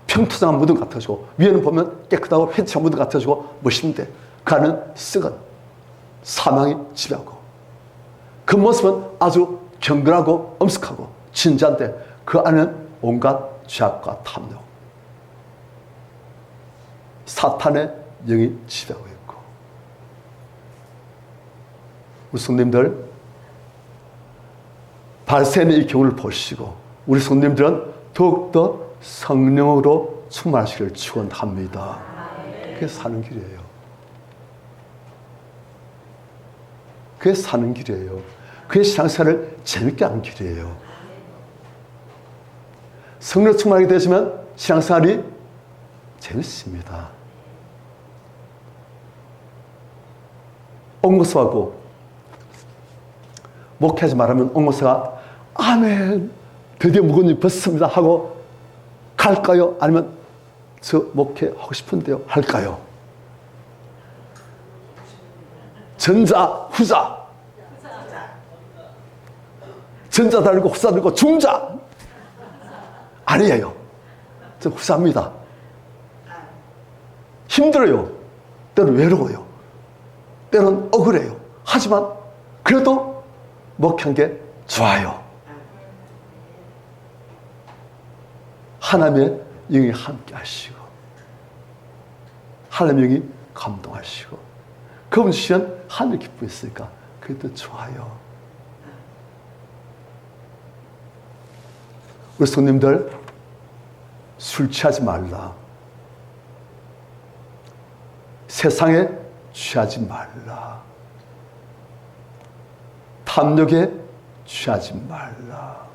평투장한 무덤 같아지고 위에는 보면 깨끗하고 회치한 무덤 같아지고 멋있는데 그 안은 썩은 사망이 지배하고 그 모습은 아주 경건하고 엄숙하고 진지한데 그 안은 온갖 죄악과 탐욕 사탄의 영이 지배하고 있고 우리 성님들 바리새인의 이 경우를 보시고 우리 성님들은 더욱더 성령으로 충만하시기를 축원합니다. 그게 사는 길이에요. 그게 사는 길이에요. 그게 신앙생활을 재밌게 하는 길이에요. 성령 충만하게 되시면 신앙생활이 재밌습니다. 옥목사하고 목회하지 말하면 옥목사가 아멘 드디어 무거운 일 벗습니다 하고 갈까요? 아니면 저 목회하고 싶은데요 할까요? 전자 후자 전자 달고 후자 달고 중자 아니에요. 저 후자입니다. 힘들어요. 때로는 외로워요. 때로는 억울해요. 하지만 그래도 목회한 게 좋아요. 하나님의 영이 함께 하시고 하나님의 영이 감동하시고 그분 주시면 하늘 기쁘셨으니까 그게 더 좋아요. 우리 손님들 술 취하지 말라. 세상에 취하지 말라. 탐욕에 취하지 말라.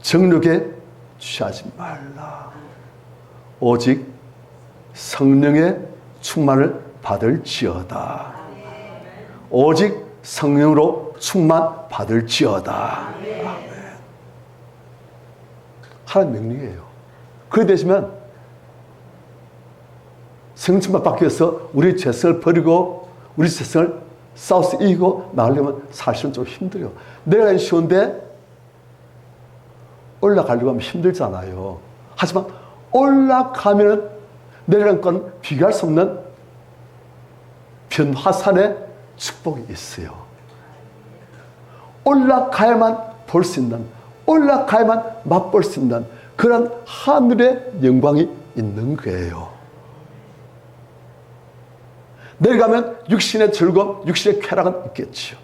정욕에 취하지 말라. 오직 성령의 충만을 받을지어다. 오직 성령으로 충만 받을지어다. 아멘. 하나님 명령이에요. 그래 되시면 성충만 받기 위해서 우리 죄성을 버리고 우리 죄성을 싸워서 이기고 나가려면 사실은 좀 힘들어요. 내려가기 쉬운데 올라가려고 하면 힘들잖아요. 하지만 올라가면 내려가는 건 비교할 수 없는 변화산의 축복이 있어요. 올라가야만 볼 수 있는, 올라가야만 맛볼 수 있는 그런 하늘의 영광이 있는 거예요. 내려가면 육신의 즐거움, 육신의 쾌락은 있겠지요.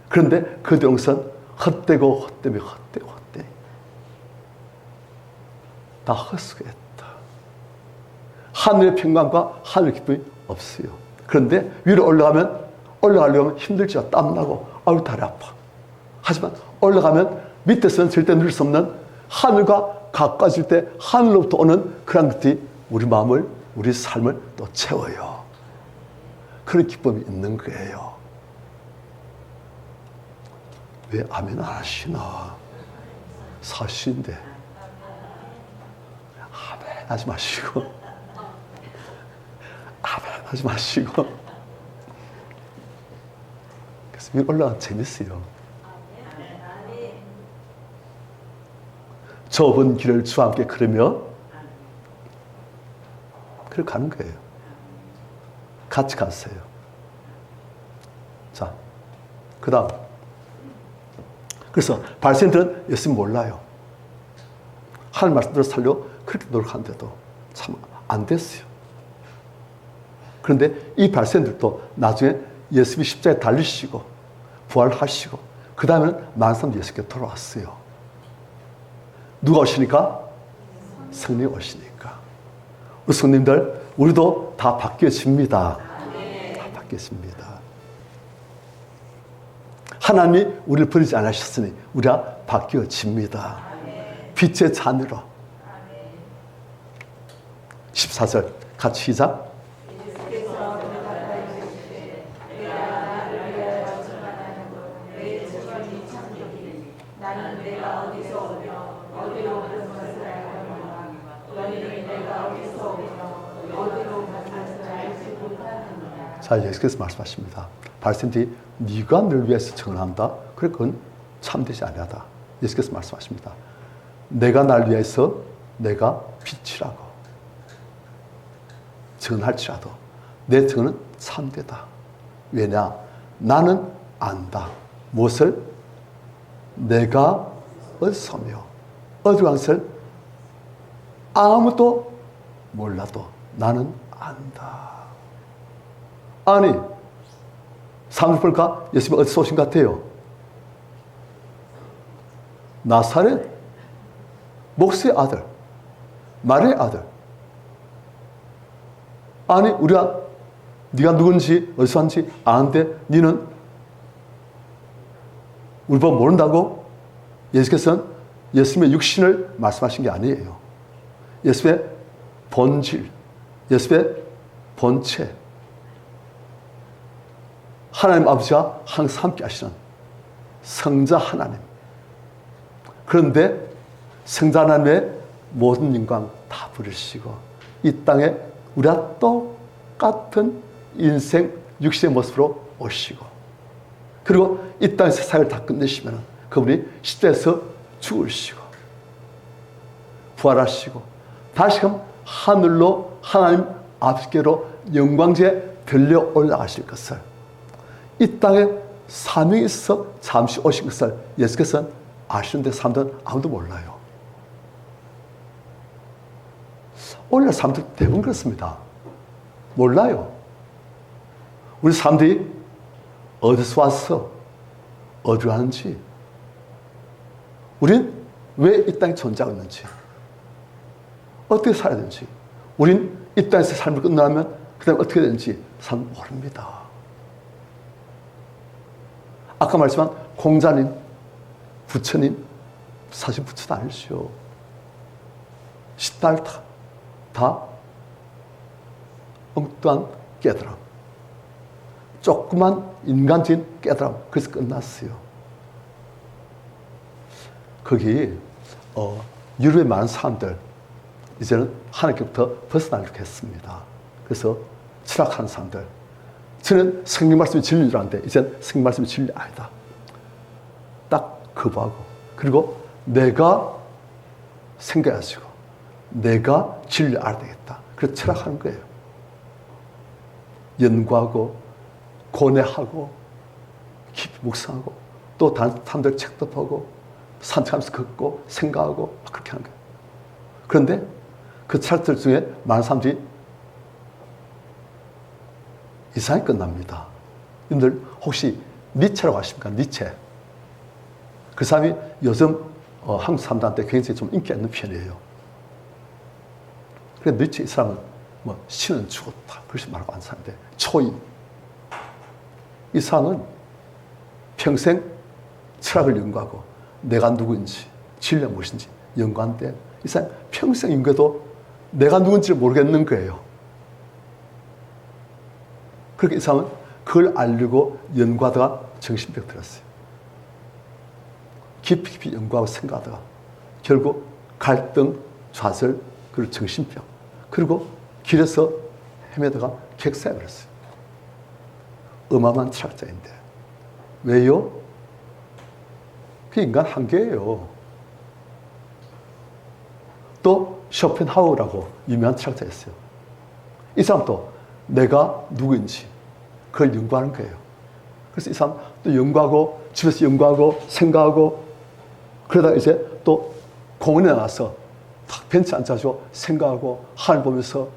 그런데 그 동선 헛되고 헛되며 헛되고 헛되 다 헛수고했다. 하늘의 평강과 하늘의 기쁨이 없어요. 그런데 위로 올라가려면 힘들죠. 땀나고 아유 다리 아파. 하지만 올라가면 밑에서는 절대 누릴 수 없는 하늘과 가까워질 때 하늘로부터 오는 그런 것들이 우리 마음을, 우리 삶을 또 채워요. 그런 기쁨이 있는 거예요. 왜 아멘 안 하시나? 사실인데 아멘 하지 마시고 아멘 하지 마시고 그래서 위로 올라가면 재밌어요. 좁은 길을 주와 함께 걸으며 그렇게 가는 거예요. 같이 가세요. 자, 그 다음. 그래서 발생들은 예수님 몰라요. 하나님 말씀대로 살려고 그렇게 노력하는데도 참 안 됐어요. 그런데 이 발생들도 나중에 예수님이 십자가에 달리시고 부활하시고 그 다음에는 많은 사람들이 예수께 돌아왔어요. 누가 오시니까? 성령이 오시니까. 우리 성님들 우리도 다 바뀌어집니다. 다 바뀌어집니다. 하나님이 우리를 버리지 않으셨으니 우리가 바뀌어집니다. 빛의 자녀로. 14절 같이 시작. 자, 예수께서 말씀하십니다. 발생들이 네가 늘 위해서 전한다. 그래 그건 참되지 아니하다. 예수께서 말씀하십니다. 내가 날 위해서 내가 빛이라고 전할지라도 내 전은 참되다. 왜냐? 나는 안다. 무엇을? 내가 어디서며 어디 것을 아무도 몰라도 나는 안다. 아니, 사람들 볼까? 예수님이 어디서 오신 것 같아요? 나사렛, 목수의 아들, 마리아의 아들. 아니, 우리가 네가 누군지 어디서 왔는지 아는데 너는 우리 보고 모른다고? 예수께서는 예수님의 육신을 말씀하신 게 아니에요. 예수님의 본질, 예수님의 본체, 하나님 아버지와 항상 함께 하시는 성자 하나님. 그런데 성자 하나님의 모든 영광 다 부르시고 이 땅에 우리와 똑같은 인생 육신의 모습으로 오시고 그리고 이 땅에서 사역을 다 끝내시면 그분이 십자가에서 죽으시고 부활하시고 다시금 하늘로 하나님 아버지께로 영광제에 들려 올라가실 것을 이 땅에 사명이 있어 잠시 오신 것을 예수께서는 아시는데 사람들은 아무도 몰라요. 오늘 사람들 대부분 그렇습니다. 몰라요. 우리 사람들이 어디서 와서 어디로 가는지 우린 왜 이 땅에 존재하고 있는지 어떻게 살아야 되는지 우린 이 땅에서 삶을 끝나면 그 다음에 어떻게 되는지 사람 모릅니다. 아까 말씀한 공자님, 부처님 사실 부처도 아니죠. 시달타 다 엉뚱한 깨달음, 조그만 인간적인 깨달음, 그래서 끝났어요. 거기 유럽에 많은 사람들 이제는 하나님께부터 벗어나려고 했습니다. 그래서 철학하는 사람들, 저는 성경 말씀이 진리인 줄 알았는데 이제는 성경 말씀이 진리 아니다. 딱 거부하고 그리고 내가 생각하시고 내가 진리를 알아야 되겠다. 그래서 철학하는 거예요. 연구하고 고뇌하고 깊이 묵상하고 또 다른 사람들 책도 보고 산책하면서 걷고 생각하고 그렇게 하는 거예요. 그런데 그 철학들 중에 많은 사람들이 이상하게 끝납니다. 여러분들 혹시 니체라고 아십니까? 니체. 그 사람이 요즘 한국 사람들한테 굉장히 좀 인기가 있는 편이에요. 그래서 니체 이 사람은 뭐 신은 죽었다 그렇게 말하고 하는 사람인데 초이 이 사람은 평생 철학을 연구하고 내가 누구인지 진리가 무엇인지 연구하는데 이 사람 평생 연구해도 내가 누군지를 모르겠는 거예요. 그렇게 이 사람은 그걸 알려고 연구하다가 정신병 들었어요. 깊이 연구하고 생각하다가 결국 갈등, 좌절, 그리고 정신병 그리고 길에서 헤매다가 객사해버렸어요. 어마어마한 철학자인데 왜요? 그 인간 한계예요. 또 쇼펜하우어라고 유명한 철학자였어요. 이 사람도 내가 누구인지 그걸 연구하는 거예요. 그래서 이 사람 또 연구하고 집에서 연구하고 생각하고 그러다가 이제 또 공원에 나가서 탁 벤치에 앉아서 생각하고 하늘 보면서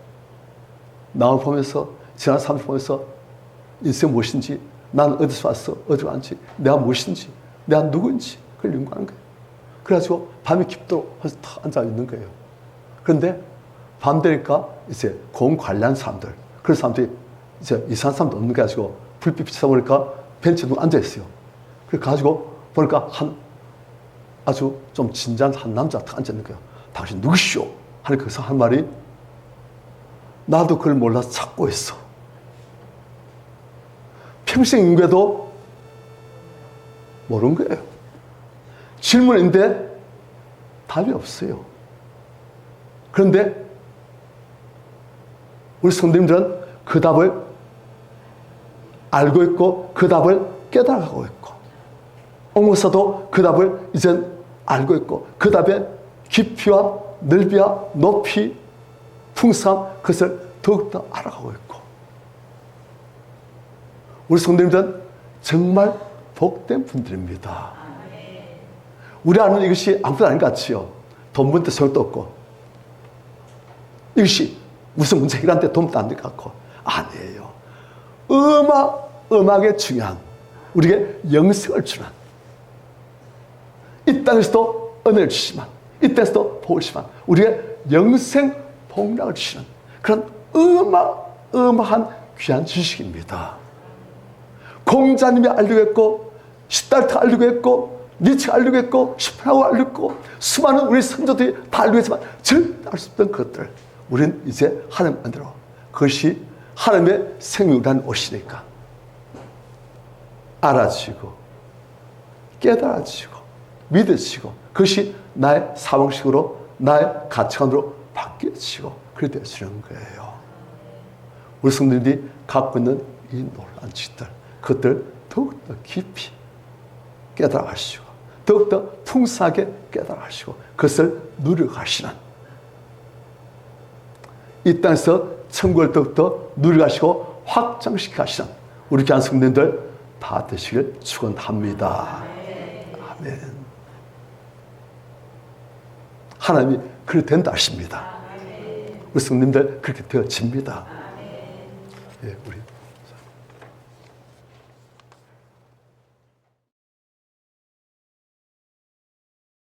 나무 보면서 지나가는 사람들 보면서 인생 무엇인지 난 어디서 왔어 어디로 왔는지 내가 무엇인지 내가 누구인지 그걸 연구하는 거예요. 그래가지고 밤이 깊도록 탁 앉아 있는 거예요. 그런데 밤 되니까 이제 공원 관리하는 사람들 그런 사람들이 이제 이상한 사람도 없는 게 가지고 불빛 비치다 보니까 벤치에 누가 앉아 있어요. 그래 가지고 보니까 아주 좀 진지한 한 남자가 탁 앉아 있는 거예요. 당신 누구시오? 하니까 그래서 한 말이 나도 그걸 몰라서 찾고 있어. 평생 연구해도 모르는 거예요. 질문인데 답이 없어요. 그런데 우리 성도님들은 그 답을 알고 있고 그 답을 깨달아가고 있고 옥목사도 그 답을 이젠 알고 있고 그 답의 깊이와 넓이와 높이 풍성함 그것을 더욱더 알아가고 있고 우리 성도님들은 정말 복된 분들입니다. 우리 아는 이것이 아무것도 아닌 것 같지요. 돈 버는데 소용도 없고 이것이 무슨 문제 해결하는데 도움도 안 될 것 같고 아니에요. 음악에 중요한 우리에게 영생을 주는 이 땅에서도 은혜를 주시지만 이 땅에서도 복을 주시지만 우리에게 영생 복락을 주시는 그런 어마어마한 귀한 지식입니다. 공자님이 알려고 했고 시달트가 알려고 했고 니체가 알려고 했고 쇼펜하우어가 알려고 했고 수많은 우리 선조들이 다 알려고 했지만 절대 알 수 없던 것들 우리는 이제 하나님 안대로 그것이 하나님의 생명이라는 옷이니까 알아지고 깨달아지고 믿어지고 그것이 나의 사방식으로 나의 가치관으로 바뀌어지고 그렇게 되시는 거예요. 우리 성도들이 갖고 있는 이 놀라운 지들 그것들 더욱더 깊이 깨달아가시고 더욱더 풍성하게 깨달아가시고 그것을 누려가시는 이 땅에서 천국을 더욱더 누려가시고 확장시켜 가시는 우리 귀한 성도님들 다 되시길 축원합니다. 아멘. 하나님이 그렇게 된다 하십니다. 우리 성도님들 그렇게 되어집니다. 예, 우리